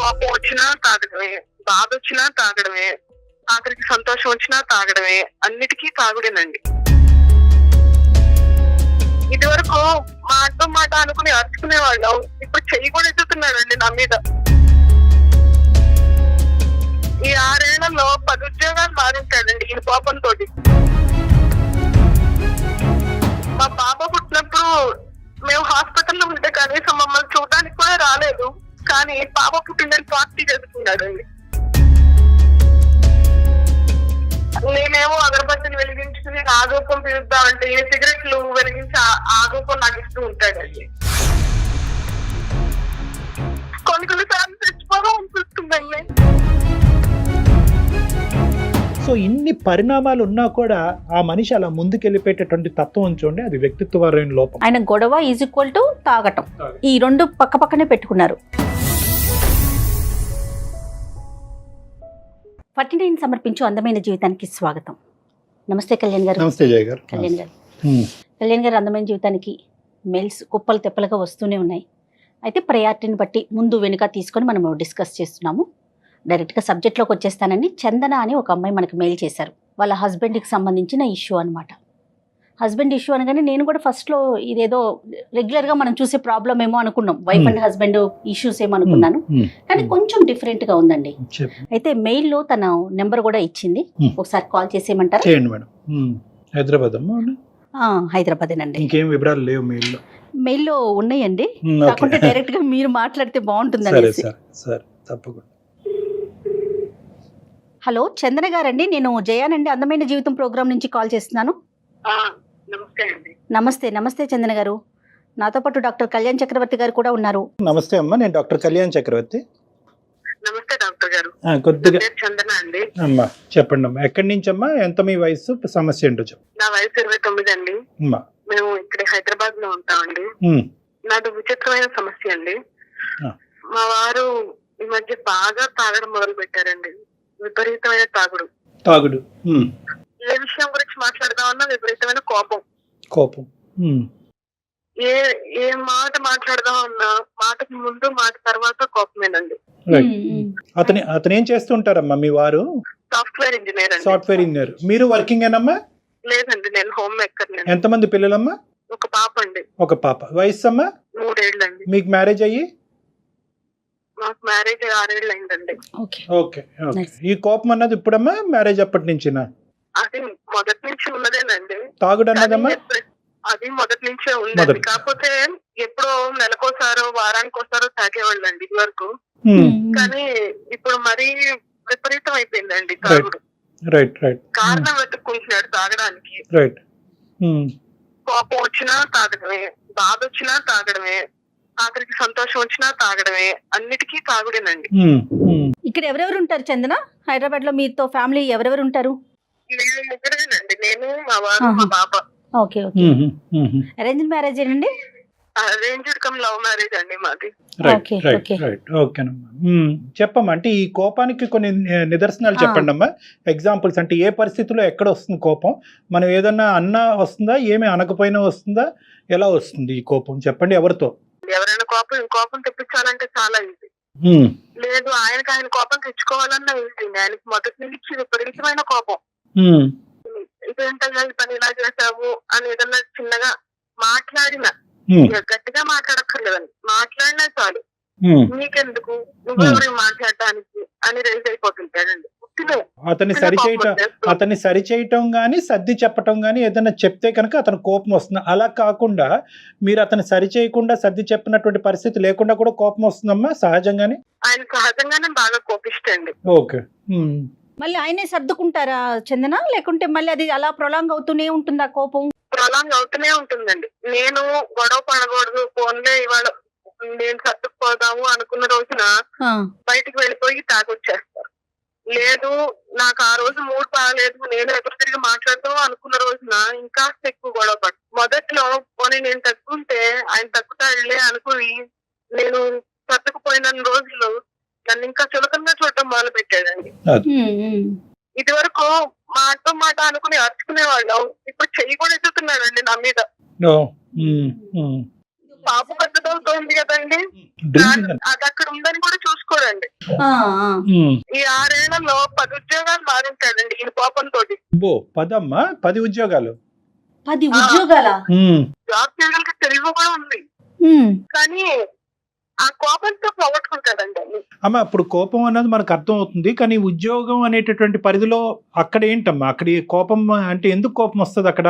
కోపం వచ్చినా తాగడమే, బాధ వచ్చినా తాగడమే, ఆఖరికి సంతోషం వచ్చినా తాగడమే, అన్నిటికీ తాగుడేనండి. ఇది వరకు మాట అనుకుని అరుచుకునే వాళ్ళం, ఇప్పుడు చెయ్యి కూడా ఎత్తుతున్నాడండి నా మీద. ఈ 6 ఏళ్లలో 10 ఉద్యోగాలు మారింటాడండి ఈ కోపంతో. మా పాప పుట్టినప్పుడు మేము హాస్పిటల్లో ఉంటే కనీసం మమ్మల్ని చూడడానికి కూడా రాలేదు, కానీ పాప పుట్టిందని పార్టీ చేసుకున్నాడండి. నేనేమో అగరబత్తిని వెలిగించుకుని ఆగోపం పిలుద్దామంటే ఏ సిగరెట్లు వెలిగించి ఆగోపం నాకు ఇస్తూ ఉంటాడండి. కొన్ని సార్లు చచ్చిపోవడం అనిపిస్తుందండి. సో ఇన్ని పరిణామాలు ఉన్నా కూడా ఆ మనిషి అలా ముందుకెళ్ళిపోయేటటువంటి తత్వం ఉంచండి, అది వ్యక్తిత్వపరమైన లోపం. ఆయన గొడవ ఈజ్ ఈక్వల్ టు తాగటం, ఈ రెండు పక్క పక్కనే పెట్టుకున్నారు. 49 సమర్పించు అందమైన జీవితానికి స్వాగతం. నమస్తే కళ్యాణ్ గారు. నమస్తే జయ గారు. కళ్యాణ్ గారు అందమైన జీవితానికి మెయిల్స్ కుప్పలు తెప్పలుగా వస్తూనే ఉన్నాయి. అయితే ప్రయారిటీని బట్టి ముందు వెనుక తీసుకొని మనం డిస్కస్ చేస్తున్నాము. డైరెక్ట్గా సబ్జెక్ట్లోకి వచ్చేస్తానని చందన అని ఒక అమ్మాయి మనకు మెయిల్ చేశారు. వాళ్ళ హస్బెండ్కి సంబంధించిన ఇష్యూ అనమాట. హస్బెండ్ ఇష్యూ అనగానే నేను కూడా ఫస్ట్లో ఇదేదో రెగ్యులర్గా మనం చూసే ప్రాబ్లం ఏమో అనుకున్నాం, వైఫ్ అండ్ హస్బెండ్ ఇష్యూస్ ఏమో అనుకున్నాను, కానీ కొంచెం డిఫరెంట్గా ఉందండి. అయితే మెయిల్లో తన నెంబర్ కూడా ఇచ్చింది, ఒకసారి కాల్ చేసేయమంటారా? హైదరాబాదేనండి. ఇంకేం వివరాలు లేవు మెయిల్లో ఉన్నాయండి, కాకుంటే డైరెక్ట్గా మీరు మాట్లాడితే బాగుంటుందండి. తప్పకుండా. హలో చందన గారండి, నేను జయానండి, అందమైన జీవితం ప్రోగ్రామ్ నుంచి కాల్ చేస్తున్నాను. నమస్తే చందన గారు. నాతో పాటు డాక్టర్ కళ్యాణ్ చక్రవర్తి గారు కూడా ఉన్నారు. నమస్తే అమ్మా, నేను డాక్టర్ కళ్యాణ్ చక్రవర్తి. నమస్తే డాక్టర్ గారు. కొద్దిగా చందన అండి. అమ్మా చెప్పండి అమ్మా, ఎక్కడి నుంచి అమ్మా, ఎంత మీ వయసు, సమస్య ఏంటో చెప్పు. నా వయసు 29 అండి. మేము ఇక్కడ హైదరాబాద్ లో ఉంటామండి. నాది విచిత్రమైన సమస్య అండి. మా వారు ఈ మధ్య బాగా తాగడం మొదలు పెట్టారండి, విపరీతమైన తాగుడు. ఏ విషయం గురించి మాట్లాడదామన్నా విపరీతమైన కోపం. ఏ మాట మాట్లాడదామన్నా మాటకి ముందు మాట తర్వాత కోపమేనండి. అతను ఏం చేస్తుంటారమ్మా మీ వారు? Software engineer. Software engineer. మీరు వర్కింగ్ ఏనమ్మా? లేదండి, నేను హోమ్ మేకర్. ఎంతమంది పిల్లలమ్మా? ఒక పాప అండి. ఒక పాప. వయసు అమ్మా? 3 ఏళ్ళండి. మీకు మ్యారేజ్ అయ్యి? నాకు మ్యారేజ్ 6 ఏళ్ళు అయిందండి. ఓకే. ఈ కోపం అన్నది ఇప్పుడమ్మా, మ్యారేజ్ అప్పటి నుంచినా? అది మొదటి నుంచి ఉన్నదేనండి. తాగుడు అన్నదమ్మా? అది మొదటి నుంచే ఉందండి, కాకపోతే ఎప్పుడో నెలకోసారో వారానికోసారో తాగేవాళ్ళండి ఇది వరకు. కానీ ఇప్పుడు మరీ విపరీతం అయిపోయిందండి తాగుడు. కారణం వెతుక్కుంటున్నాడు తాగడానికి. కోపం వచ్చినా తాగడమే, బాధ వచ్చినా తాగడమే, ఆఖరికి సంతోషం వచ్చినా తాగడమే, అన్నిటికీ తాగుడేనండి. ఇక్కడ ఎవరెవరు ఉంటారు చందన? హైదరాబాద్ లో మీతో ఫ్యామిలీ ఎవరెవరు ఉంటారు? మేము ముగ్గురేనండి, నేను, మా వారు, మా బాబా. ఓకే. అరేంజ్డ్ మ్యారేజ్ అండి? అరేంజ్డ్ కమ్ లవ్ మ్యారేజ్ అండి మాది. చెప్పమ్మా, అంటే ఈ కోపానికి కొన్ని నిదర్శనాలు చెప్పండి అమ్మా, ఎగ్జాంపుల్స్. అంటే ఏ పరిస్థితిలో ఎక్కడ వస్తుంది కోపం? మనం ఏదన్నా అన్నా వస్తుందా, ఏమి అనకపోయినా వస్తుందా, ఎలా వస్తుంది ఈ కోపం చెప్పండి? ఎవరితో? ఎవరైనా కోపం తెప్పించాలంటే చాలా ఈజీ. లేదు, ఆయన కోపం తెచ్చుకోవాలన్నా ఈజీ. ఆయనకి మొదటి నుంచి విపరీతమైన కోపం. ఇదేంటయ్యా ఈ పని ఇలా చేసావు అని ఏదన్నా చిన్నగా మాట్లాడినా, గట్టిగా మాట్లాడక్కర్లేదండి, మాట్లాడినా చాలు, నీకెందుకు, నువ్వెవరు మాట్లాడటానికి అని రైజ్ అయిపోతుంటాడండి. అతన్ని సరిచేయటం గానీ సర్ది చెప్పటం గానీ ఏదైనా చెప్తే కనుక అతను కోపం వస్తుంది. అలా కాకుండా మీరు అతను సరిచేయకుండా సర్ది చెప్పినటువంటి పరిస్థితి లేకుండా కూడా కోపం వస్తుందమ్మా సహజంగానే? ఆయన సహజంగానే బాగా కోపిస్తండి. ఓకే. మళ్ళీ ఆయనే సర్దుకుంటారా చందన, లేకుంటే మళ్ళీ అది అలా ప్రొలాంగ్ అవుతూనే ఉంటుందా కోపం? ప్రొలాంగ్ అవుతూనే ఉంటుందండి. నేను గొడవ పడకూడదు, ఫోన్లే ఇవాళ నేను సర్దుకుపోదాము అనుకున్న రోజున బయటికి వెళ్ళిపోయి తాగొచ్చేస్తారు. లేదు, నాకు ఆ రోజు మూడ్ బాగలేదు, నేను ఎదురు తిరిగి మాట్లాడదాం అనుకున్న రోజున ఇంకా ఎక్కువ గొడవ పడు. మొదట్లో పోనీ నేను తగ్గుంటే ఆయన తగ్గుతాడులే అనుకుని నేను సర్దుకుపోయిన రోజులు నన్ను ఇంకా చులకనగా చూడటం మొదలు పెట్టాడండి. ఇది వరకు మాట అనుకుని అరుచుకునే వాళ్ళం, ఇప్పుడు చెయ్యి కూడా ఎత్తుతున్నాడండి నా మీద. పాప పెద్దదవుతోంది కదండి, అది అక్కడ ఉందని కూడా చూసుకోరండి. ఈ 6 ఏళ్లలో 10 ఉద్యోగాలు మారింటాడండి ఈ కోపంతో. 10 ఉద్యోగాలు 10 ఉద్యోగాల జాబ్ చేయడానికి తెలివి కూడా ఉంది, కానీ ఆ కోపంతో పోగొట్టుకుంటాడండి అన్ని. అమ్మా ఇప్పుడు కోపం అన్నది మనకు అర్థం అవుతుంది, కానీ ఉద్యోగం అనేటటువంటి పరిధిలో అక్కడ ఏంటమ్మా, అక్కడ కోపం అంటే ఎందుకు కోపం వస్తుంది అక్కడ?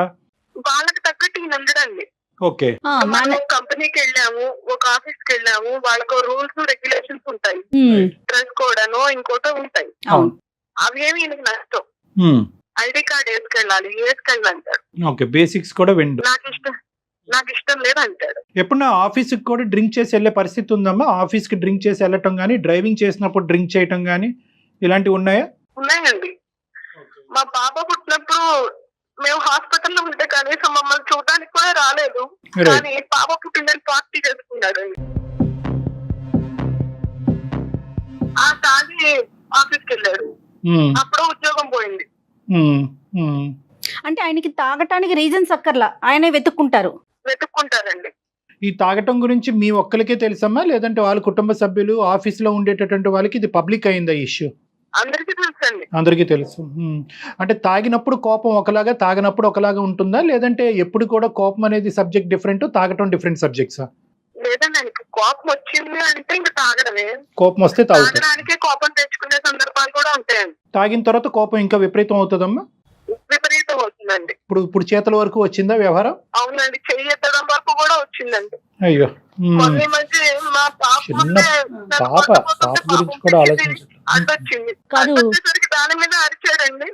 వాళ్ళకి తగ్గట్టు ఈయన ఉండడండి. ఓకే, మనం కంపెనీకి వెళ్ళాము, ఒక ఆఫీస్ కి వెళ్ళాము, వాళ్ళకు రూల్స్ రెగ్యులేషన్స్ ఉంటాయి, డ్రెస్ కోడ్ అనో ఇంకోటో ఉంటాయి, అవి ఏమి ఈయనకి నష్టం. ఐడి కార్డ్ వేసుకెళ్ళాలి, వేసుకెళ్ళాలంటాడు. ఓకే, బేసిక్స్ కూడా విండు. నాకు ఇష్టం లేదు అంటాడు. ఎప్పుడన్నా ఆఫీస్ కి కూడా డ్రింక్ చేసి వెళ్ళే పరిస్థితి ఉందమ్మా? ఆఫీస్ కి డ్రింక్ చేసి వెళ్ళటం గానీ, డ్రైవింగ్ చేసినప్పుడు డ్రింక్ చేయటం గానీ ఇలాంటివి ఉన్నాయా? ఉన్నాయండి. మా పాప పుట్టినప్పుడు మేము హాస్పిటల్లో ఉంటే కనీసం మమ్మల్ని చూడడానికి కూడా రాలేదు, కానీ పాప పుట్టిందని పార్టీ చేసుకున్నాడు. ఆ తాగి ఆఫీస్కి వెళ్ళాడు, అప్పుడు ఉద్యోగం పోయింది. అంటే ఆయనకి తాగటానికి రీజన్స్ అక్కర్లా, ఆయనే వెతుక్కుంటారండి. ఈ తాగటం గురించి మీ ఒక్కరికే తెలుసమ్మా, లేదంటే వాళ్ళ కుటుంబ సభ్యులు ఆఫీస్ లో ఉండేటటువంటి వాళ్ళకి ఇది పబ్లిక్ అయిందా ఇష్యూ? అందరికీ తెలుసండి. అందరికీ తెలుసు. అంటే తాగినప్పుడు కోపం ఒకలాగా, తాగినప్పుడు ఒకలాగా ఉంటుందా, లేదంటే ఎప్పుడు కూడా కోపం అనేది సబ్జెక్ట్ డిఫరెంట్, తాగటం డిఫరెంట్ సబ్జెక్ట్సా? లేదండి, కోపం వచ్చింది అంటే ఇంకా తాగడమే. కోపం వస్తే తాగడానికే కోపం తెచ్చుకునే సందర్భాలు కూడా ఉంటాయండి. తాగిన తర్వాత కోపం ఇంకా విపరీతం అవుతుందమ్మా? విపరీతం అవుతుందండి. ఇప్పుడు చేతుల వరకు వచ్చిందా వ్యవహారం? అవునండి, చెయ్యి ఎత్తడం వరకు కూడా వచ్చిందండి. అయ్యో, కొన్ని మధ్య మా పాప గురించి కూడా ఆలోచించాలి. అడ్డొచ్చింది, అడ్డొచ్చేసరికి దాని మీద అరిచాడండి.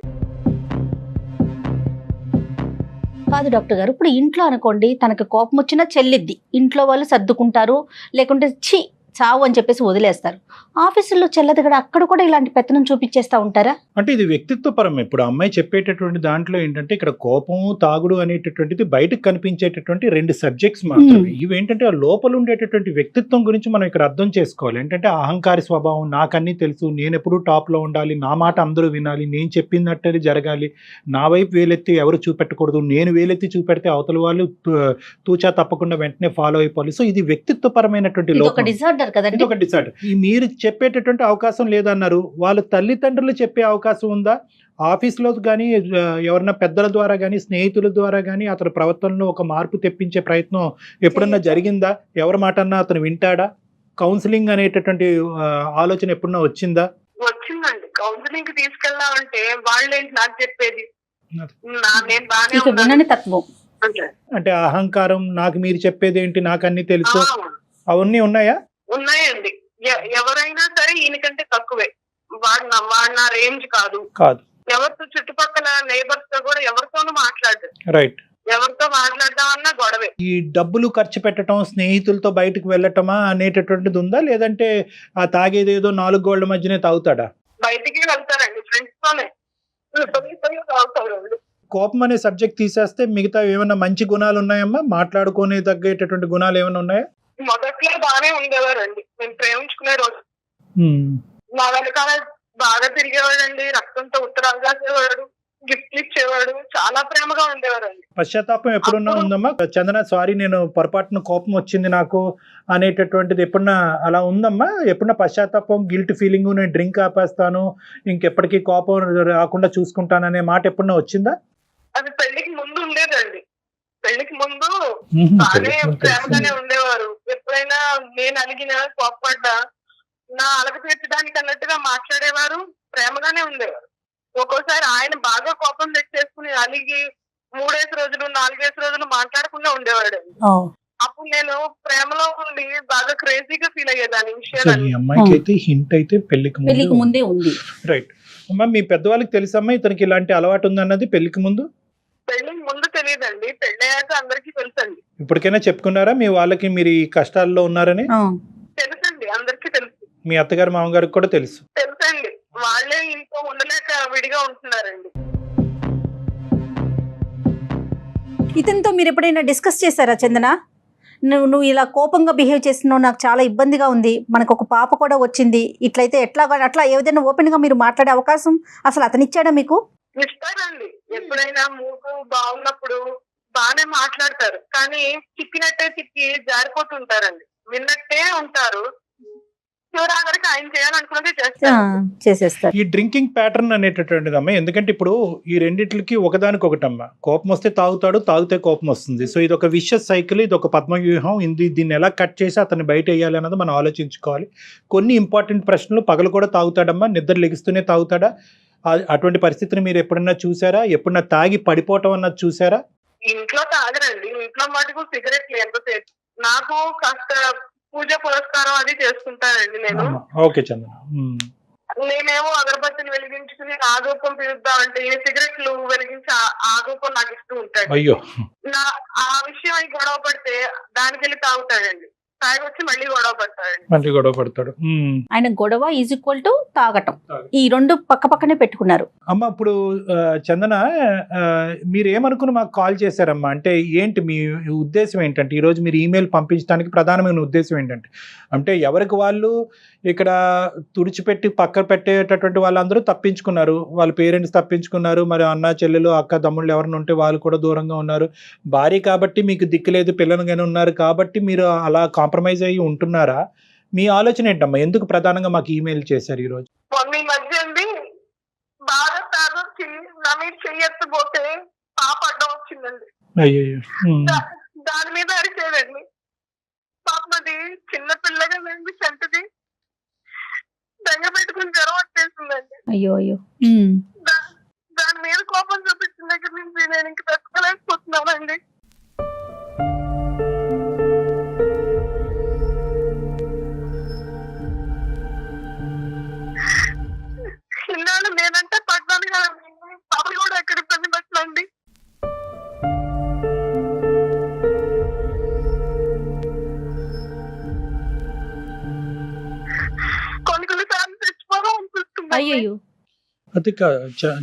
కాదు డాక్టర్ గారు, ఇప్పుడు ఇంట్లో అనుకోండి తనకు కోపం వచ్చినా చెల్లిద్ది, ఇంట్లో వాళ్ళు సర్దుకుంటారు, లేకుంటే ఛీ చావు అని చెప్పేసి వదిలేస్తారు. ఆఫీసుల్లో చెల్లదు కూడా, అక్కడ కూడా ఇలాంటి పెత్తనం చూపించేస్తా ఉంటారా? అంటే ఇది వ్యక్తిత్వ పరం. ఇప్పుడు అమ్మాయి చెప్పేటటువంటి దాంట్లో ఏంటంటే ఇక్కడ కోపము తాగుడు అనేటటువంటిది బయటకు కనిపించేటటువంటి 2 సబ్జెక్ట్స్ మాత్రమే. ఇవేంటంటే లోపల ఉండేటటువంటి వ్యక్తిత్వం గురించి మనం ఇక్కడ అర్థం చేసుకోవాలి. ఏంటంటే అహంకారి స్వభావం, నాకన్నీ తెలుసు, నేను ఎప్పుడూ టాప్ లో ఉండాలి, నా మాట అందరూ వినాలి, నేను చెప్పినట్టు జరగాలి, నా వైపు వేలెత్తి ఎవరు చూపెట్టకూడదు, నేను వేలెత్తి చూపెడితే అవతల వాళ్ళు తూచా తప్పకుండా వెంటనే ఫాలో అయిపోవాలి. సో ఇది వ్యక్తిత్వపరమైనటువంటి లోపం, ఇది ఒక డిసార్డర్. మీరు చెప్పేటటువంటి అవకాశం లేదన్నారు, వాళ్ళ తల్లిదండ్రులు చెప్పే అవకాశం ఉందా? ఆఫీస్లో కానీ, ఎవరన్నా పెద్దల ద్వారా కానీ, స్నేహితుల ద్వారా కానీ అతని ప్రవర్తనలో ఒక మార్పు తెప్పించే ప్రయత్నం ఎప్పుడన్నా జరిగిందా? ఎవరి మాట అన్నా అతను వింటాడా? కౌన్సిలింగ్ అనేటటువంటి ఆలోచన ఎప్పుడన్నా వచ్చిందా? వచ్చిందండి. కౌన్సిలింగ్ కి తీసుకెళ్లామంటే వాళ్ళేంటి నాకు చెప్పేది, అంటే అహంకారం, నాకు మీరు చెప్పేది ఏంటి, నాకు అన్ని తెలుసు, అవన్నీ ఉన్నాయా? ఉన్నాయండి. ఎవరైనా సరే ఈయనకంటే తక్కువే, వాడు నా రేంజ్ కాదు. ఎవరితో చుట్టుపక్కల నైబర్స్ తో కూడా ఎవరితోనూ మాట్లాడదు. రైట్. ఎవరితో మాట్లాడదామన్నా గొడవే. ఈ డబ్బులు ఖర్చు పెట్టడం, స్నేహితులతో బయటకు వెళ్ళటమా అనేటటువంటిది ఉందా, లేదంటే ఆ తాగేదేదో 4 గోళ్ల మధ్యనే తాగుతాడా? బయటికి వెళ్తారండి, ఫ్రెండ్స్ తోనే తాగుతారండి. కోపం అనే సబ్జెక్ట్ తీసేస్తే మిగతా ఏమైనా మంచి గుణాలు ఉన్నాయమ్మా? మాట్లాడుకునే తగ్గేటటువంటి గుణాలు ఏమైనా ఉన్నాయా? మొదట్లో బాగానే ఉండేవారండి, మేము ప్రేమించుకునే రోజు. మా వెనకాల బాగా తిరిగేవాడండి, రక్తంతో ఉత్తరాలు రాసేవాడు, గిఫ్ట్లు ఇచ్చేవాడు, చాలా ప్రేమగా ఉండేవారండి. పశ్చాత్తాపం ఎప్పుడున్నా ఉందమ్మా? చందన, సారీ నేను పొరపాటున కోపం వచ్చింది నాకు అనేటటువంటిది ఎప్పుడన్నా అలా ఉందమ్మా? ఎప్పుడన్నా పశ్చాత్తాపం, గిల్ట్ ఫీలింగ్, నేను డ్రింక్ ఆపేస్తాను, ఇంకెప్పటికీ కోపం రాకుండా చూసుకుంటాను అనే మాట ఎప్పుడన్నా వచ్చిందా? అది పెళ్లికి ముందు ఉండేదండి. పెళ్లికి ముందు బాగానే ప్రేమగానే ఉండేవారు. ఎప్పుడైనా నేను అలిగినా, కోపపడ్డా నా అలగ తీర్చడానికి అన్నట్టుగా మాట్లాడేవారు, ప్రేమగానే ఉండేవారు. ఒక్కోసారి ఆయన బాగా కోపం తెచ్చేసుకుని అలిగి 3 రోజులు 4 రోజులు మాట్లాడకుండా ఉండేవాడు. అప్పుడు నేను ప్రేమలో ఉండి బాగా క్రేజీగా ఫీల్ అయ్యేదాన్ని విషయాలు. అమ్మాయికి హింట్ అయితే పెళ్లికి ముందే ఉంది. రైట్ అమ్మా, మీ పెద్దవాళ్ళకి తెలుసమ్మా ఇతనికి ఇలాంటి అలవాటు ఉందన్నది? పెళ్లికి ముందు తెలియదండి, పెళ్ళయ్యాక అందరికీ తెలుసండి. ఇప్పటికైనా చెప్పుకున్నారా మీ వాళ్ళకి మీరు ఈ కష్టాల్లో ఉన్నారని? తెలుసండి, అందరికీ తెలుసు. మీ అత్తగారు మామగారికి కూడా తెలుసండి. వాళ్ళే ఇంట్లో ఉండలేక విడిగా ఉంటున్నారండి. ఇతనితో మీరు ఎప్పుడైనా డిస్కస్ చేశారా చందన? నువ్వు ఇలా కోపంగా బిహేవ్ చేస్తున్నావు, నాకు చాలా ఇబ్బందిగా ఉంది, మనకు ఒక పాప కూడా వచ్చింది, ఇట్లయితే ఎట్లా, అట్లా ఏదైనా ఓపెన్ గా మీరు మాట్లాడే అవకాశం అసలు అతను ఇచ్చాడా మీకు? ఇస్తారండి. ఎప్పుడైనా మూడు బాగున్నప్పుడు బాగానే మాట్లాడతారు, కానీ తిప్పినట్టే తిప్పి జారిపోతుంటారండి. విన్నట్టే ఉంటారు, చివరాఖరికి ఆయన చేయాలనుకున్నది చేసేస్తారు. ఈ డ్రింకింగ్ ప్యాటర్న్ అనేటటువంటిది అమ్మ, ఎందుకంటే ఇప్పుడు ఈ రెండిట్లకి ఒకదానికొకటమ్మ. కోపం వస్తే తాగుతాడు, తాగితే కోపం వస్తుంది. సో ఇది ఒక విషస్ సైకిల్, ఇది ఒక పద్మవ్యూహం. దీన్ని ఎలా కట్ చేసి అతన్ని బయట వేయాలి అన్నది మనం ఆలోచించుకోవాలి. కొన్ని ఇంపార్టెంట్ ప్రశ్నలు. పగలు కూడా తాగుతాడమ్మా, నిద్ర లెగిస్తూనే తాగుతాడా? అటువంటి పరిస్థితిని మీరు ఎప్పుడన్నా చూసారా? ఎప్పుడన్నా తాగి పడిపోవటం అన్నది చూసారా? ఇంట్లో తాగరండి, ఇంట్లో మటుకు సిగరెట్లు ఎంతసేపు. నాకు కాస్త పూజ పురస్కారం అది చేసుకుంటానండి నేను. ఓకే చందన. నేనేమో అగరబత్తిని వెలిగించుకుని ఆ ధూపం పిలుద్దామంటే సిగరెట్లు వెలిగించి ఆ ధూపం నాకు ఇస్తూ ఉంటాడు. అయ్యో, ఆ విషయం గొడవ పడితే దానికి వెళ్ళి తాగుతాడండి, తాగి వచ్చి మళ్ళీ గొడవ పడతాడు. ఆయన గొడవ ఈజ్ ఈక్వల్ టు తాగటం. ఈ రెండు పక్క పక్కనే పెట్టుకున్నారు. అమ్మ ఇప్పుడు చందన, మీరు ఏమనుకుని మాకు కాల్ చేశారమ్మా? అంటే ఏంటి మీ ఉద్దేశం ఏంటంటే, ఈరోజు మీరు ఈమెయిల్ పంపించడానికి ప్రధానమైన ఉద్దేశం ఏంటంటే, అంటే ఎవరికి వాళ్ళు ఇక్కడ తుడిచిపెట్టి పక్క పెట్టేటటువంటి వాళ్ళందరూ తప్పించుకున్నారు, వాళ్ళ పేరెంట్స్ తప్పించుకున్నారు, మరి అన్న చెల్లెలు అక్క తమ్ముళ్ళు ఎవరైనా ఉంటే వాళ్ళు కూడా దూరంగా ఉన్నారు. భార్య కాబట్టి మీకు దిక్కులేదు, పిల్లలుగానే ఉన్నారు కాబట్టి మీరు అలా కాంప్రమైజ్ అయ్యి ఉంటున్నారా? మీ ఆలోచన ఏంటమ్మా? ఎందుకు ప్రధానంగా మాకు ఈమెయిల్ చేశారు ఈరోజు? బాగా తాగొచ్చి నా మీద చెయ్యకపోతే పాప అడ్డం వచ్చిందండి. అయ్యో, దాని మీద అరిచేదండి. పాపది చిన్న పిల్లగా నేను చెంటది దంగ పెట్టుకుని జ్వరం వచ్చేసిందండి. అయ్యో అయ్యో. దాని మీద కోపం చూపించిన దగ్గర నుంచి నేను ఇంక తట్టుకోలేకపోతున్నానండి. ఇన్నాళ్ళు నేనంటే పడ్డాను కదా, పాప కూడా ఎక్కడ ఇబ్బంది పెట్టండి. కొన్ని సార్లు తెచ్చిపోవడం అనిపిస్తుంది. అయ్యో, అది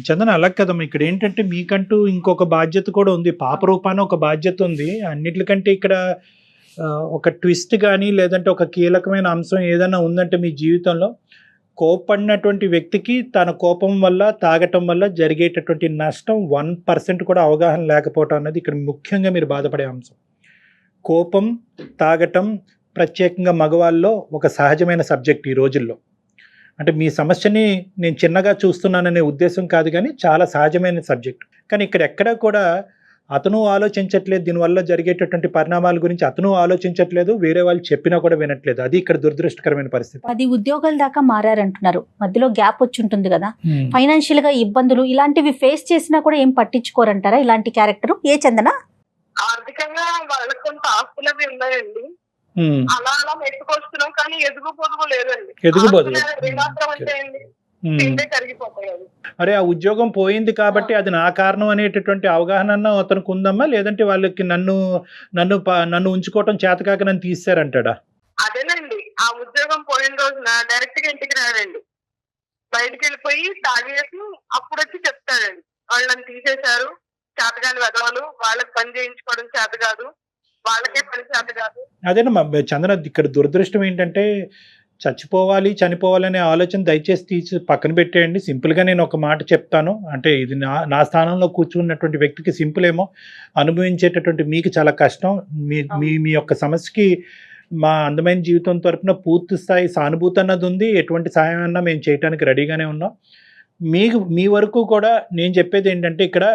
చందన అలా కదమ్మా. ఇక్కడ ఏంటంటే మీకంటూ ఇంకొక బాధ్యత కూడా ఉంది, పాప రూపాన ఒక బాధ్యత ఉంది. అన్నిటికంటే ఇక్కడ ఒక ట్విస్ట్ కానీ లేదంటే ఒక కీలకమైన అంశం ఏదైనా ఉందంటే మీ జీవితంలో, కోపడినటువంటి వ్యక్తికి తన కోపం వల్ల తాగటం వల్ల జరిగేటటువంటి నష్టం 1% కూడా అవగాహన లేకపోవటం అన్నది ఇక్కడ ముఖ్యంగా మీరు బాధపడే అంశం. కోపం, తాగటం ప్రత్యేకంగా మగవాళ్ళలో ఒక సహజమైన సబ్జెక్ట్ ఈ రోజుల్లో. అంటే మీ సమస్యని నేను చిన్నగా చూస్తున్నాననే ఉద్దేశం కాదు, కానీ చాలా సహజమైన సబ్జెక్ట్. కానీ ఇక్కడ ఎక్కడా కూడా అతను ఆలోచించట్లేదు, దీనివల్ల జరిగేటటువంటి పరిణామాల గురించి అతను ఆలోచించట్లేదు, వేరే వాళ్ళు చెప్పినా కూడా వినట్లేదు. అది ఇక్కడ దురదృష్టకరమైన పరిస్థితి. 10 ఉద్యోగాల దాకా మారారంటున్నారు, మధ్యలో గ్యాప్ వచ్చి ఉంటుంది కదా, ఫైనాన్షియల్ గా ఇబ్బందులు ఇలాంటివి ఫేస్ చేసినా కూడా ఏం పట్టించుకోరంటారా ఇలాంటి క్యారెక్టర్? ఏ చందన? ఆర్థికంగా వాళ్ళకి కొంత ఆస్తులు అవి ఉన్నాయండి, అలా అలా మెట్టుకొస్తున్నాం, కానీ ఎదుగు పొదుగు లేదండి. అరే ఆ ఉద్యోగం పోయింది కాబట్టి అది నా కారణం అనేటటువంటి అవగాహన అతనికి ఉందమ్మా? లేదంటే వాళ్ళకి నన్ను ఉంచుకోవటం చేతకాక నన్ను తీసారంటాడా? అదేనండి, ఆ ఉద్యోగం పోయిన రోజున డైరెక్ట్ గా ఇంటికి రాడండి, బయటికి వెళ్ళిపోయి తాగేసి అప్పుడు వచ్చి చెప్తాడండి, వాళ్ళని తీసేశారు, చేతగాని వెదవలు, వాళ్ళకి పని చేయించుకోవడం చేత కాదు, వాళ్ళకే పని చేత కాదు. అదేనమ్మా చంద్ర, ఇక్కడ దురదృష్టం ఏంటంటే చచ్చిపోవాలి చనిపోవాలనే ఆలోచన దయచేసి తీసి పక్కన పెట్టేయండి. సింపుల్గా నేను ఒక మాట చెప్తాను, అంటే ఇది నా స్థానంలో కూర్చున్నటువంటి వ్యక్తికి సింపుల్ ఏమో, అనుభవించేటటువంటి మీకు చాలా కష్టం. మీ యొక్క సమస్యకి మా అందమైన జీవితం తరపున పూర్తి స్థాయి సానుభూతి అన్నది ఉంది, ఎటువంటి సహాయం అన్నా మేము చేయడానికి రెడీగానే ఉన్నాం. మీ వరకు కూడా నేను చెప్పేది ఏంటంటే, ఇక్కడ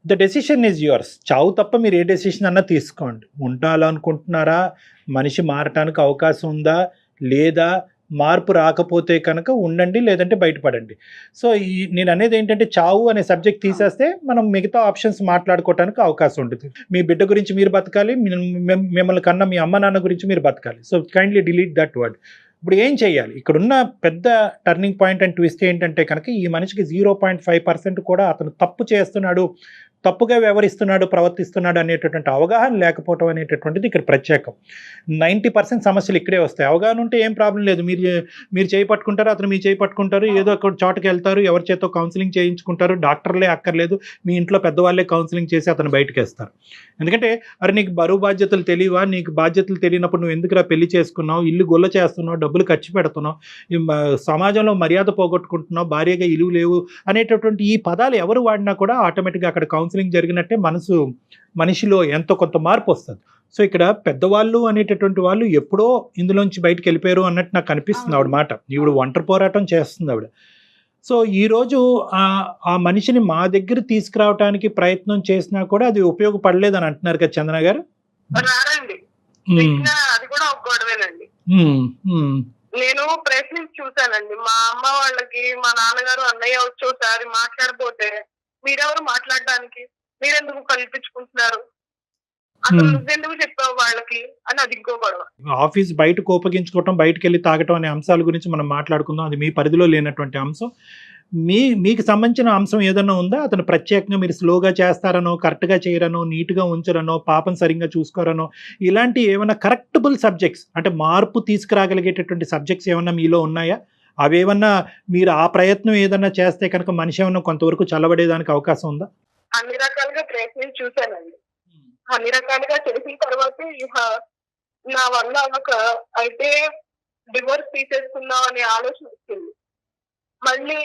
ద డెసిషన్ ఈజ్ యువర్స్. చావు తప్ప మీరు ఏ డెసిషన్ అన్నా తీసుకోండి. ఉండాలనుకుంటున్నారా, మనిషి మారటానికి అవకాశం ఉందా లేదా, మార్పు రాకపోతే కనుక ఉండండి, లేదంటే బయటపడండి. సో నేను అనేది ఏంటంటే, చావు అనే సబ్జెక్ట్ తీసేస్తే మనం మిగతా ఆప్షన్స్ మాట్లాడుకోవడానికి అవకాశం ఉంటుంది. మీ బిడ్డ గురించి మీరు బతకాలి, మిమ్మల్ని కన్నా మీ అమ్మ నాన్న గురించి మీరు బతకాలి. So kindly delete that word. ఇప్పుడు ఏం చేయాలి? ఇక్కడున్న పెద్ద టర్నింగ్ పాయింట్ అండ్ ట్విస్ట్ ఏంటంటే కనుక, ఈ మనిషికి 0.5% కూడా అతను తప్పు చేస్తున్నాడు, తప్పుగా వ్యవహరిస్తున్నాడు, ప్రవర్తిస్తున్నాడు అనేటటువంటి అవగాహన లేకపోవడం అనేటటువంటిది ఇక్కడ ప్రత్యేకం. 90% సమస్యలు ఇక్కడే వస్తాయి. అవగాహన ఉంటే ఏం ప్రాబ్లం లేదు, మీరు చేయి పట్టుకుంటారు, అతను మీ చేయి పట్టుకుంటారు, ఏదో ఒక చోటకి వెళ్తారు, ఎవరి చేతో కౌన్సిలింగ్ చేయించుకుంటారు, డాక్టర్లే అక్కర్లేదు, మీ ఇంట్లో పెద్దవాళ్ళే కౌన్సిలింగ్ చేసి అతను బయటకు వేస్తారు. ఎందుకంటే అరే నీకు బరువు బాధ్యతలు తెలియవా, నీకు బాధ్యతలు తెలియనప్పుడు నువ్వు ఎందుకురా పెళ్లి చేసుకున్నావు, ఇల్లు గొల్ల చేస్తున్నావు, డబ్బులు ఖర్చు పెడుతున్నావు, సమాజంలో మర్యాద పోగొట్టుకుంటున్నావు, భార్యగా ఇలువ లేవు అనేటటువంటి ఈ పదాలు ఎవరు వాడినా కూడా ఆటోమేటిక్గా అక్కడ కౌన్సిలింగ్ జరిగినట్టే మనిషిలో ఎంతో కొంత మార్పు వస్తుంది. సో ఇక్కడ పెద్దవాళ్ళు అనేటటువంటి వాళ్ళు ఎప్పుడో ఇందులోంచి బయటకు వెళ్ళిపోయారు అన్నట్టు నాకు అనిపిస్తుంది ఆవిడ మాట. ఈవిడ ఒంటరి పోరాటం చేస్తుంది ఆవిడ. సో ఈరోజు ఆ మనిషిని మా దగ్గర తీసుకురావడానికి ప్రయత్నం చేసినా కూడా అది ఉపయోగపడలేదని అంటున్నారు కదా చందన గారు. రారండి, అది కూడా ఒక గొడవేనండి. నేను ప్రయత్నించి చూసానండి. మా అమ్మ వాళ్ళకి మా నాన్నగారు అన్నయ్య వచ్చి ఒకసారి మాట్లాడపోతే మీరెవరు మాట్లాడడానికి, మీరెందుకు కల్పించుకుంటున్నారు, అసలు నువ్వెందుకు చెప్పావు వాళ్ళకి అని అది ఇంకో గొడవ. ఆఫీస్ బయట కోపగించుకోవటం, బయటకు వెళ్ళి తాగటం అనే అంశాల గురించి మనం మాట్లాడుకుందాం. అది మీ పరిధిలో లేనటువంటి అంశం. మీకు సంబంధించిన అంశం ఏదన్నా ఉందా? అతను ప్రత్యేకంగా మీరు స్లోగా చేస్తారనో, కరెక్ట్గా చేయరనో, నీట్గా ఉంచరనో, పాపం సరిగ్గా చూసుకోరనో, ఇలాంటి ఏమైనా కరెక్టబుల్ సబ్జెక్ట్స్ అంటే మార్పు తీసుకురాగలిగేటటువంటి సబ్జెక్ట్స్ ఏమన్నా మీలో ఉన్నాయా? అవేమన్నా మీరు ఆ ప్రయత్నం ఏదన్నా చేస్తే కనుక మనిషి ఏమన్నా కొంతవరకు చల్లబడేదానికి అవకాశం ఉందా? అన్ని రకాలుగా ప్రయత్నించి చూసానండి. అన్ని రకాలుగా చేసిన తర్వాత నా వల్ల ఒక అయితే డివోర్స్ తీసేసుకుందాం అనే ఆలోచన వచ్చింది. మళ్ళీ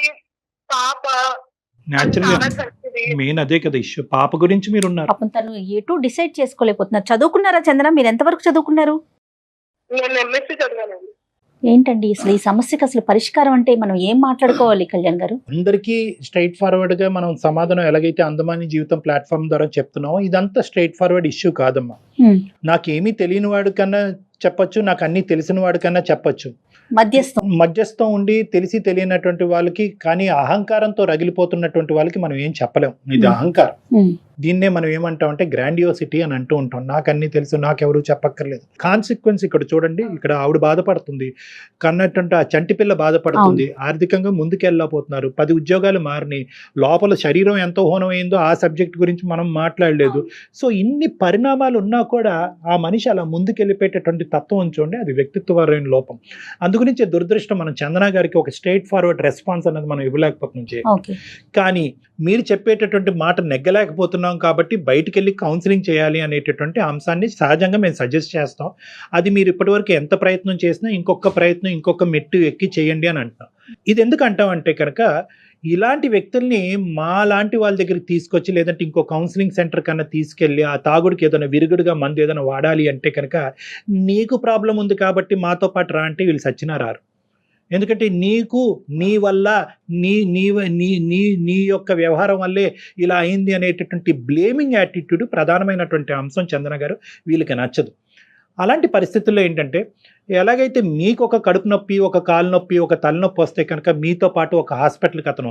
పాప మెయిన్ అదే కదా ఇష్యూ. పాప గురించి మీరు ఉన్నారు. పాపం తను ఎటు డిసైడ్ చేసుకోలేకపోతున్నారు. చదువుకున్నారా చందన? మీరు ఎంతవరకు చదువుకున్నారు? నేను ఎంఎస్సీ చదివానండి. ఏంటండి అసలు ఈ సమస్యకి అసలు పరిష్కారం అంటే మనం ఏం మాట్లాడుకోవాలి కళ్యాణ్ గారు? అందరికీ స్ట్రైట్ ఫార్వర్డ్ గా మనం సమాధానం ఎలాగైతే అందమాని జీవితం ప్లాట్ఫామ్ ద్వారా చెప్తున్నామో ఇదంతా స్ట్రైట్ ఫార్వర్డ్ ఇష్యూ కాదమ్మా. నాకేమీ తెలియని వాడు కన్నా చెప్పొచ్చు, నాకు అన్ని తెలిసిన వాడి కన్నా చెప్పొచ్చు. మధ్యస్థం ఉండి తెలిసి తెలియనటువంటి వాళ్ళకి, కానీ అహంకారంతో రగిలిపోతున్నటువంటి వాళ్ళకి మనం ఏం చెప్పలేం. ఇది అహంకారం. దీన్నే మనం ఏమంటాం అంటే గ్రాండియోసిటీ అని అంటూ ఉంటాం. నాకు అన్ని తెలుసు, నాకెవరు చెప్పక్కర్లేదు. కాన్సిక్వెన్స్ ఇక్కడ చూడండి, ఇక్కడ ఆవిడ బాధపడుతుంది, కన్నట్టుంటే ఆ చంటి పిల్ల బాధపడుతుంది, ఆర్థికంగా ముందుకెళ్ళకపోతున్నారు, 10 ఉద్యోగాలు మారినాయి, లోపల శరీరం ఎంతో హోనమైందో ఆ సబ్జెక్ట్ గురించి మనం మాట్లాడలేదు. సో ఇన్ని పరిణామాలు ఉన్నా కూడా ఆ మనిషి అలా ముందుకెళ్ళిపోయేటటువంటి తత్వం ఉంచండి, అది వ్యక్తిత్వపరమైన లోపం. అందుగురించి దురదృష్టం మనం చందన గారికి ఒక స్ట్రైట్ ఫార్వర్డ్ రెస్పాన్స్ అనేది మనం ఇవ్వలేకపోతున్నాం. కానీ మీరు చెప్పేటటువంటి మాట నెగ్గలేకపోతున్నాం కాబట్టి బయటికి వెళ్ళి కౌన్సిలింగ్ చేయాలి అనేటటువంటి అంశాన్ని సహజంగా మేము సజెస్ట్ చేస్తాం. అది మీరు ఇప్పటివరకు ఎంత ప్రయత్నం చేసినా ఇంకొక మెట్టు ఎక్కి చేయండి అని అంటున్నాం. ఇది ఎందుకు అంటామంటే కనుక ఇలాంటి వ్యక్తుల్ని మా లాంటి వాళ్ళ దగ్గరికి తీసుకొచ్చి, లేదంటే ఇంకో కౌన్సిలింగ్ సెంటర్ కన్నా తీసుకెళ్ళి ఆ తాగుడికి ఏదైనా విరుగుడుగా మందు ఏదైనా వాడాలి అంటే కనుక నీకు ప్రాబ్లం ఉంది కాబట్టి మాతో పాటు రా అంటే వీళ్ళు సచ్చినా రారు. ఎందుకంటే నీకు నీ వల్ల నీ యొక్క వ్యవహారం వల్లే ఇలా అయింది అనేటటువంటి బ్లేమింగ్ యాటిట్యూడ్ ప్రధానమైనటువంటి అంశం చందన గారు వీళ్ళకి నచ్చదు. అలాంటి పరిస్థితుల్లో ఏంటంటే ఎలాగైతే మీకు ఒక కడుపు నొప్పి, ఒక కాలు నొప్పి, ఒక తలనొప్పి వస్తే కనుక మీతో పాటు ఒక హాస్పిటల్కి అతను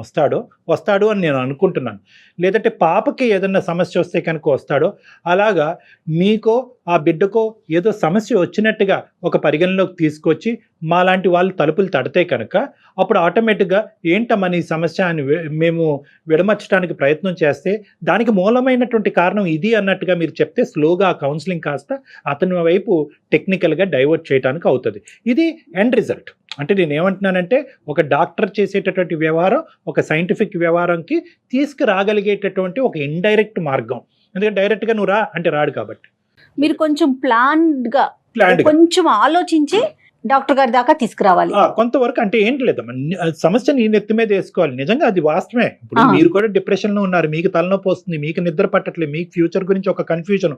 వస్తాడు అని నేను అనుకుంటున్నాను. లేదంటే పాపకి ఏదన్నా సమస్య వస్తే కనుక వస్తాడో, అలాగా మీకో ఆ బిడ్డకో ఏదో సమస్య వచ్చినట్టుగా ఒక పరిగణలోకి తీసుకొచ్చి మాలాంటి వాళ్ళు తలుపులు తడితే కనుక అప్పుడు ఆటోమేటిక్గా ఏంటమ్మా నీ సమస్య అని మేము విడమర్చడానికి ప్రయత్నం చేస్తే దానికి మూలమైనటువంటి కారణం ఇది అన్నట్టుగా మీరు చెప్తే స్లోగా ఆ కౌన్సిలింగ్ కాస్త అతని వైపు టెక్నికల్గా డైవర్ట్ చేయడానికి అవుతుంది. ఇది ఎండ్ రిజల్ట్. అంటే నేను ఏమంటున్నానంటే ఒక డాక్టర్ చేసేటటువంటి వ్యవహారం ఒక సైంటిఫిక్ వ్యవహారంకి తీసుకురాగలిగేటటువంటి ఒక ఇండైరెక్ట్ మార్గం. ఎందుకంటే డైరెక్ట్గా నువ్వు రా అంటే రాడు కాబట్టి మీరు కొంచెం ప్లాన్డ్గా కొంచెం ఆలోచించి డాక్టర్ గారి దాకా తీసుకురావాలి. కొంతవరకు అంటే ఏంటి లేదమ్మా, సమస్య నీ నెత్తి మీద వేసుకోవాలి. నిజంగా అది వాస్తవమే. ఇప్పుడు మీరు కూడా డిప్రెషన్లో ఉన్నారు, మీకు తలనొప్పి వస్తుంది, మీకు నిద్ర పట్టట్లేదు, మీకు ఫ్యూచర్ గురించి ఒక కన్ఫ్యూజన్,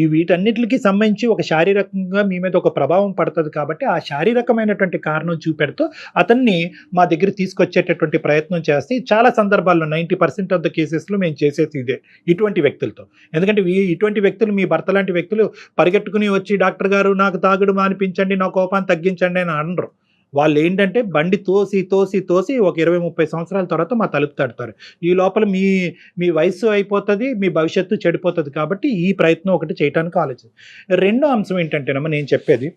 ఈ వీటన్నిటికి సంబంధించి ఒక శారీరకంగా మీ మీద ఒక ప్రభావం పడుతుంది. కాబట్టి ఆ శారీరకమైనటువంటి కారణం చూపెడుతూ అతన్ని మా దగ్గర తీసుకొచ్చేటటువంటి ప్రయత్నం చేస్తే చాలా సందర్భాల్లో 90% ఆఫ్ ద కేసెస్లో మేము చేసేది ఇదే ఇటువంటి వ్యక్తులతో. ఎందుకంటే ఇటువంటి వ్యక్తులు, మీ భర్త లాంటి వ్యక్తులు పరిగెట్టుకుని వచ్చి డాక్టర్ గారు నాకు తాగుడు మానిపించండి, నా కోపాన్ని తగ్గించండి అని అనరు. వాళ్ళు ఏంటంటే బండి తోసి ఒక 20-30 సంవత్సరాల తర్వాత మా తలుపు తడతారు. ఈ లోపల మీ వయసు అయిపోతుంది, మీ భవిష్యత్తు చెడిపోతుంది. కాబట్టి ఈ ప్రయత్నం ఒకటి చేయడానికి ఆలోచన. రెండో అంశం ఏంటంటేనమ్మా నేను చెప్పేది,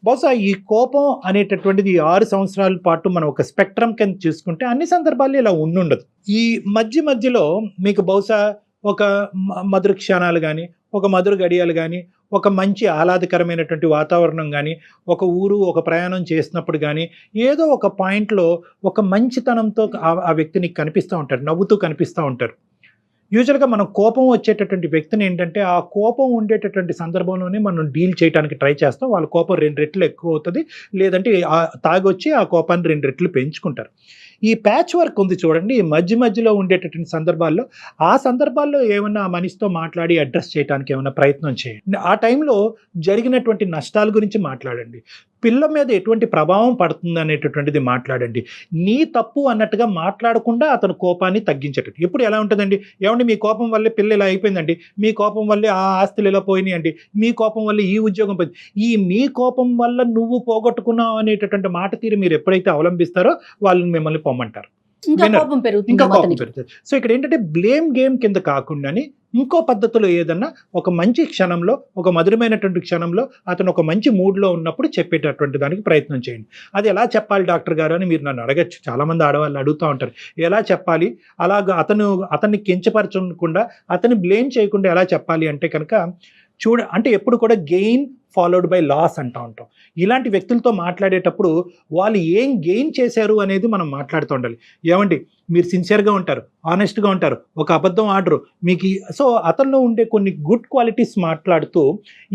బహుశా ఈ కోపం అనేటటువంటిది 6 సంవత్సరాల పాటు మనం ఒక స్పెక్ట్రమ్ కింద చూసుకుంటే అన్ని సందర్భాల్లో ఇలా ఉండదు. ఈ మధ్యలో మీకు బహుశా ఒక మధుర క్షణాలు కానీ, ఒక మధుర గడియాలు కానీ, ఒక మంచి ఆహ్లాదకరమైనటువంటి వాతావరణం కానీ, ఒక ఊరు ఒక ప్రయాణం చేసినప్పుడు కానీ, ఏదో ఒక పాయింట్లో ఒక మంచితనంతో ఆ వ్యక్తిని కనిపిస్తూ ఉంటారు, నవ్వుతూ కనిపిస్తూ ఉంటారు. యూజువల్గా మనం కోపం వచ్చేటటువంటి వ్యక్తిని ఏంటంటే ఆ కోపం ఉండేటటువంటి సందర్భంలోనే మనం డీల్ చేయడానికి ట్రై చేస్తాం. వాళ్ళ కోపం 2 రెట్లు ఎక్కువ అవుతుంది, లేదంటే తాగొచ్చి ఆ కోపాన్ని 2 రెట్లు పెంచుకుంటారు. ఈ ప్యాచ్ వర్క్ ఉంది చూడండి, ఈ మధ్య మధ్యలో ఉండేటటువంటి సందర్భాల్లో, ఆ సందర్భాల్లో ఏమన్నా ఆ మనిషితో మాట్లాడి అడ్రస్ చేయడానికి ఏమైనా ప్రయత్నం చేయండి. ఆ టైంలో జరిగినటువంటి నష్టాల గురించి మాట్లాడండి, పిల్ల మీద ఎటువంటి ప్రభావం పడుతుంది అనేటటువంటిది మాట్లాడండి. నీ తప్పు అన్నట్టుగా మాట్లాడకుండా అతను కోపాన్ని తగ్గించేటట్టు. ఇప్పుడు ఎలా ఉంటుందండి, ఏమండి మీ కోపం వల్లే పిల్ల ఇలా అయిపోయిందండి, మీ కోపం వల్లే ఆ ఆస్తులు ఇలా పోయినాయి అండి, మీ కోపం వల్ల ఈ ఉద్యోగం పోయింది. ఈ మీ కోపం వల్ల నువ్వు పోగొట్టుకున్నావు అనేటటువంటి మాట తీరు మీరు ఎప్పుడైతే అవలంబిస్తారో వాళ్ళు మిమ్మల్ని పొమ్మంటారు, ఇంకా వినరు. కోపం పెరుగుతుంది ఇంకా కోపం అతనికి. పెరుగుతుంది. సో ఇక్కడ ఏంటంటే బ్లేమ్ గేమ్ కింద కాకుండాని ఇంకో పద్ధతిలో ఏదన్నా ఒక మంచి క్షణంలో, ఒక మధురమైనటువంటి క్షణంలో అతను ఒక మంచి మూడ్లో ఉన్నప్పుడు చెప్పేటటువంటి దానికి ప్రయత్నం చేయండి. అది ఎలా చెప్పాలి డాక్టర్ గారు అని మీరు నన్ను అడగచ్చు. చాలామంది ఆడవాళ్ళు అడుగుతూ ఉంటారు, ఎలా చెప్పాలి, అలాగా అతన్ని కించపరచకుండా, అతన్ని బ్లేమ్ చేయకుండా ఎలా చెప్పాలి అంటే కనుక అంటే ఎప్పుడు కూడా గెయిన్ ఫాలోడ్ బై లాస్ అంటూ ఉంటాం. ఇలాంటి వ్యక్తులతో మాట్లాడేటప్పుడు వాళ్ళు ఏం గెయిన్ చేశారు అనేది మనం మాట్లాడుతూ ఉండాలి. ఏమండి మీరు సిన్సియర్గా ఉంటారు, ఆనెస్ట్గా ఉంటారు, ఒక అబద్ధం ఆడరు మీకు. సో అతనిలో ఉండే కొన్ని గుడ్ క్వాలిటీస్ మాట్లాడుతూ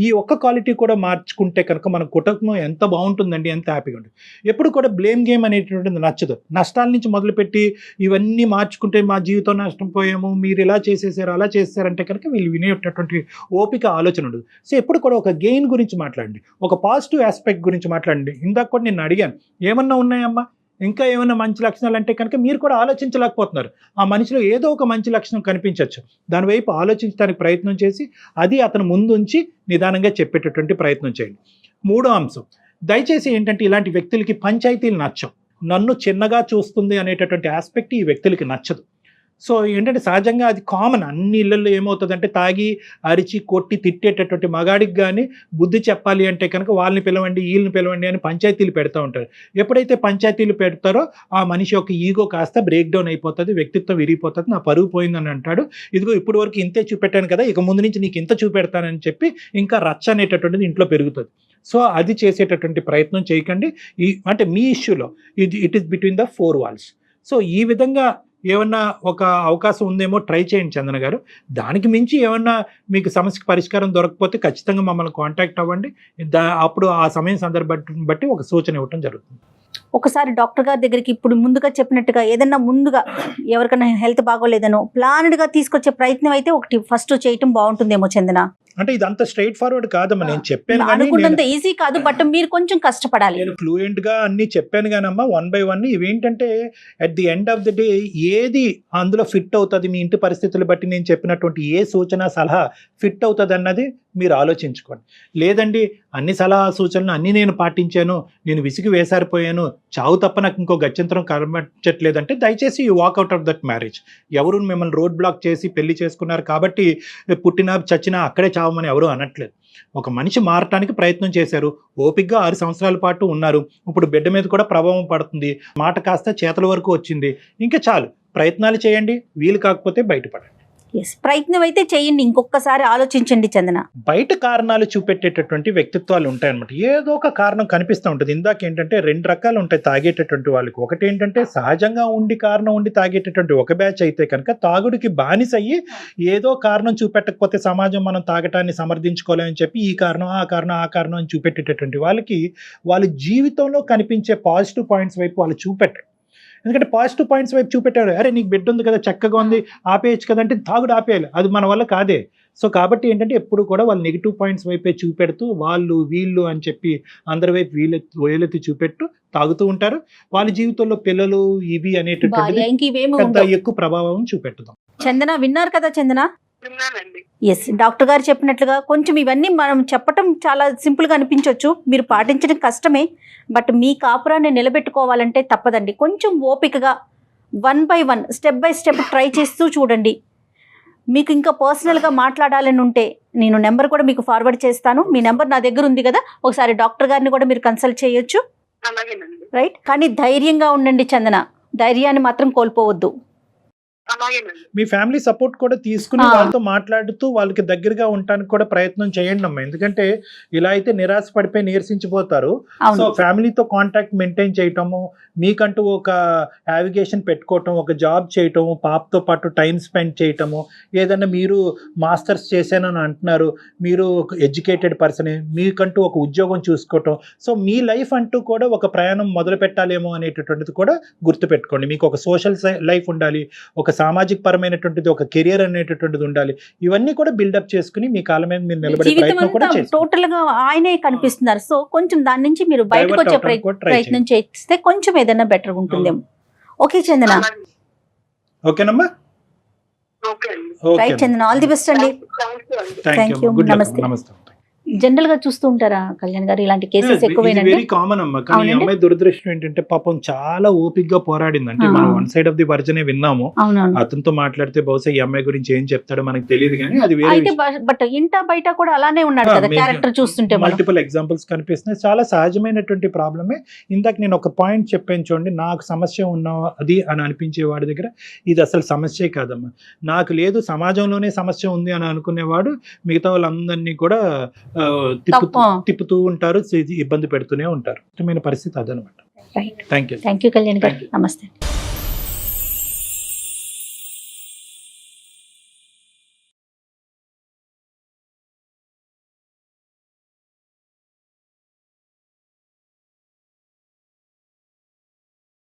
ఈ ఒక్క క్వాలిటీ కూడా మార్చుకుంటే కనుక మన కుటుంబం ఎంత బాగుంటుందండి, ఎంత హ్యాపీగా ఉంటుంది. ఎప్పుడు కూడా బ్లేమ్ గేమ్ అనేటువంటిది నచ్చదు. నష్టాల నుంచి మొదలుపెట్టి ఇవన్నీ మార్చుకుంటే మా జీవితం నష్టం పోయాము, మీరు ఇలా చేసేసారు అలా చేసేసారంటే కనుక వీళ్ళు వినేటటువంటి ఓపిక ఆలోచన ఉండదు. సో ఎప్పుడు కూడా ఒక గెయిన్ గురించి మాట్లాడండి, ఒక పాజిటివ్ ఆస్పెక్ట్ గురించి మాట్లాడండి. ఇందాక కూడా నేను అడిగాను ఏమన్నా ఉన్నాయమ్మా, ఇంకా ఏమైనా మంచి లక్షణాలు అంటే కనుక మీరు కూడా ఆలోచించలేకపోతున్నారు. ఆ మనిషిలో ఏదో ఒక మంచి లక్షణం కనిపించవచ్చు, దానివైపు ఆలోచించడానికి ప్రయత్నం చేసి అది అతను ముందుంచి నిదానంగా చెప్పేటటువంటి ప్రయత్నం చేయండి. మూడో అంశం, దయచేసి ఏంటంటే ఇలాంటి వ్యక్తులకి పంచాయతీలు నచ్చవు. నన్ను చిన్నగా చూస్తుంది అనేటటువంటి ఆస్పెక్ట్ ఈ వ్యక్తులకి నచ్చదు. సో ఏంటంటే సహజంగా అది కామన్, అన్ని ఇళ్లలో ఏమవుతుందంటే తాగి అరిచి కొట్టి తిట్టేటటువంటి మగాడికి కానీ బుద్ధి చెప్పాలి అంటే కనుక వాళ్ళని పిలవండి వీళ్ళని పిలవండి అని పంచాయతీలు పెడతా ఉంటారు. ఎప్పుడైతే పంచాయతీలు పెడతారో ఆ మనిషి యొక్క ఈగో కాస్త బ్రేక్ డౌన్ అయిపోతుంది, వ్యక్తిత్వం విరిగిపోతుంది, నా పరువు పోయిందని అంటాడు. ఇదిగో ఇప్పుడు వరకు ఇంతే చూపెట్టాను కదా, ఇక ముందు నుంచి నీకు ఇంత చూపెడతానని చెప్పి ఇంకా రచ్చ అనేటటువంటిది ఇంట్లో పెరుగుతుంది. సో అది చేసేటటువంటి ప్రయత్నం చేయకండి. అంటే మీ ఇష్యూలో it is between the 4 walls. So ఈ విధంగా ఏమన్నా ఒక అవకాశం ఉందేమో ట్రై చేయండి చందన గారు. దానికి మించి ఏమన్నా మీకు సమస్యకి పరిష్కారం దొరకకపోతే ఖచ్చితంగా మమ్మల్ని కాంటాక్ట్ అవ్వండి. అప్పుడు ఆ సమయం సందర్భాన్ని బట్టి ఒక సూచన ఇవ్వటం జరుగుతుంది. ఒకసారి డాక్టర్ గారి దగ్గరికి ఇప్పుడు ముందుగా చెప్పినట్టుగా ఏదన్నా ముందుగా ఎవరికైనా హెల్త్ బాగోలేదనో ప్లాన్డ్గా తీసుకొచ్చే ప్రయత్నం అయితే ఒకటి ఫస్ట్ చేయటం బాగుంటుందేమో చందన. అంటే ఇదంతా స్ట్రైట్ ఫార్వర్డ్ కాదమ్మా, నేను చెప్పాను అనుకున్నంత ఈజీ కాదు, బట్ మీరు కొంచెం కష్టపడాలి. నేను ఫ్లూయెంట్ గా అన్ని చెప్పాను కానమ్మా, 1 by 1. ఇవేంటంటే at the end of the day ఏది అందులో ఫిట్ అవుతుంది, మీ ఇంటి పరిస్థితులు బట్టి నేను చెప్పినటువంటి ఏ సూచన సలహా ఫిట్ అవుతుంది అన్నది మీరు ఆలోచించుకోండి. లేదండి అన్ని సలహా సూచనలు అన్నీ నేను పాటించాను, నేను విసిగి వేసారిపోయాను, చావు తప్ప నాకు ఇంకో గత్యంతరం కనిపించట్లేదంటే దయచేసి you walk out of that marriage. ఎవరు మిమ్మల్ని రోడ్ బ్లాక్ చేసి పెళ్లి చేసుకున్నారు కాబట్టి పుట్టినా చచ్చినా అక్కడే చావమని ఎవరు అనట్లేదు. ఒక మనిషి మారటానికి ప్రయత్నం చేశారు, ఓపికగా 6 సంవత్సరాల పాటు ఉన్నారు, ఇప్పుడు బిడ్డ మీద కూడా ప్రభావం పడుతుంది, మాట కాస్త చేతల వరకు వచ్చింది, ఇంకా చాలు ప్రయత్నాలు చేయండి, వీలు కాకపోతే బయటపడండి. ప్రయత్నం అయితే చేయండి, ఇంకొకసారి ఆలోచించండి చందన. బయట కారణాలు చూపెట్టేటటువంటి వ్యక్తిత్వాలు ఉంటాయన్నమాట. ఏదో ఒక కారణం కనిపిస్తూ ఉంటుంది. ఇందాక ఏంటంటే 2 రకాలు ఉంటాయి తాగేటటువంటి వాళ్ళకి. ఒకటి ఏంటంటే సహజంగా కారణం ఉండి తాగేటటువంటి ఒక బ్యాచ్ అయితే కనుక తాగుడికి బానిస అయ్యి ఏదో కారణం చూపెట్టకపోతే సమాజం మనం తాగటాన్ని సమర్థించుకోలేమని చెప్పి ఈ కారణం ఆ కారణం అని చూపెట్టేటటువంటి వాళ్ళకి వాళ్ళ జీవితంలో కనిపించే పాజిటివ్ పాయింట్స్ వైపు వాళ్ళు చూపెట్టరు. ఎందుకంటే పాజిటివ్ పాయింట్స్ వైపు చూపెట్టారు, అరే నీకు బిడ్డ ఉంది కదా, చక్కగా ఉంది, ఆపేయచ్చు కదంటే తాగుడు ఆపేయాలి, అది మన వల్ల కాదే. సో కాబట్టి ఏంటంటే ఎప్పుడు కూడా వాళ్ళు నెగిటివ్ పాయింట్స్ వైపే చూపెడుతూ వాళ్ళు వీళ్ళు అని చెప్పి అందరి వైపు వేలెత్తి చూపెట్టు తాగుతూ ఉంటారు. వాళ్ళ జీవితంలో పిల్లలు ఇవి అనేటటువంటి ఎక్కువ ప్రభావం చూపెట్టుదాం. చందన విన్నారు కదా చందన? ఎస్, డాక్టర్ గారు చెప్పినట్లుగా కొంచెం ఇవన్నీ మనం చెప్పటం చాలా సింపుల్గా అనిపించవచ్చు, మీరు పాటించడం కష్టమే, బట్ మీ కాపురాన్ని నిలబెట్టుకోవాలంటే తప్పదండి. కొంచెం ఓపికగా 1 by 1 step by step try చేస్తూ చూడండి. మీకు ఇంకా పర్సనల్గా మాట్లాడాలని ఉంటే నేను నెంబర్ కూడా మీకు ఫార్వర్డ్ చేస్తాను. మీ నెంబర్ నా దగ్గర ఉంది కదా, ఒకసారి డాక్టర్ గారిని కూడా మీరు కన్సల్ట్ చేయొచ్చు. రైట్, కానీ ధైర్యంగా ఉండండి చందన, ధైర్యాన్ని మాత్రం కోల్పోవద్దు. అలాగేనండి. మీ ఫ్యామిలీ సపోర్ట్ కూడా తీసుకుని ఆ. వాళ్ళతో మాట్లాడుతూ వాళ్ళకి దగ్గరగా ఉండటానికి కూడా ప్రయత్నం చేయండి అమ్మా. ఎందుకంటే ఇలా అయితే నిరాశ పడిపోయి నీరసించిపోతారు. సో అవును ఫ్యామిలీతో కాంటాక్ట్ మెయింటైన్ చేయటము, మీకంటూ ఒక నావిగేషన్ పెట్టుకోవటం, ఒక జాబ్ చేయటము, పాపతో పాటు టైం స్పెండ్ చేయటము, ఏదన్నా మీరు మాస్టర్స్ చేశానని అంటున్నారు, మీరు ఒక ఎడ్యుకేటెడ్ పర్సనే, మీకంటూ ఒక ఉద్యోగం చూసుకోవటం, సో మీ లైఫ్ అంటూ కూడా ఒక ప్రయాణం మొదలు పెట్టాలేమో అనేటటువంటిది కూడా గుర్తుపెట్టుకోండి. మీకు ఒక సోషల్ లైఫ్ ఉండాలి, ఒక సామాజిక పరమైనటువంటిది, ఒక కెరియర్ అనేటటువంటిది ఉండాలి. ఇవన్నీ కూడా బిల్డప్ చేసుకుని మీ కాళ్ళ మీద మీరు నిలబడే జీవితం ప్రయత్నం కూడా అంతా చేస్తారు. టోటల్ గా ఆయనే కనిపిస్తున్నారు. సో కొంచెం దాని నుంచి మీరు బయటకు Divert వచ్చే అవటానికి కూడా try ప్రయత్నం చేస్తే కొంచెం ఏదైనా బెటర్ ఉంటుందేమో. ఓకే చందన, అలాగే. ఓకేనమ్మా? ఓకే అండి. Okay right Chandana, all the best అండి. థ్యాంక్ యూ అండి. Thank Thank you. you. Good luck. నమస్తే. నమస్తే. జనరల్ గా చూస్తూ ఉంటారా కళ్యాణ్ గారు ఇలాంటి కేసెస్ ఎక్కువేనండి? వెరీ కామన్ అమ్మా. కానీ ఈ అవునండి. అమ్మాయి దురదృష్టం ఏంటంటే పాపం చాలా ఓపిక్ పారాడింది. అంటే ఆ. మనం వన్ సైడ్ ఆఫ్ ది వర్జనే విన్నాము. అవునవును. అతనితో మాట్లాడితే బహుశా ఈ అమ్మాయి గురించి ఏం చెప్తాడో మనకు తెలియదు, కానీ అది వేరే అయితే బట్ ఇంట బయట కూడా అలానే ఉన్నాడు కదా క్యారెక్టర్ చూస్తుంటే మనం. మల్టిపుల్ ఎగ్జాంపుల్స్ కనిపిస్తున్నాయి. చాలా సహజమైనటువంటి ప్రాబ్లమే. ఇందాక నేను ఒక పాయింట్ చెప్పాను చూడండి, నాకు సమస్య ఉన్న అది అని అనిపించే వాడి దగ్గర ఇది అసలు సమస్యే కాదమ్మా. నాకు లేదు, సమాజంలోనే సమస్య ఉంది అని అనుకునేవాడు మిగతా వాళ్ళందరినీ కూడా తిప్పుతూ ఉంటారు, ఇబ్బంది పెడుతూనే ఉంటారు. ఇష్టమైన పరిస్థితి అదనమాట. Right. Thank you. Thank you Kalyan గారు. Thank you. నమస్తే.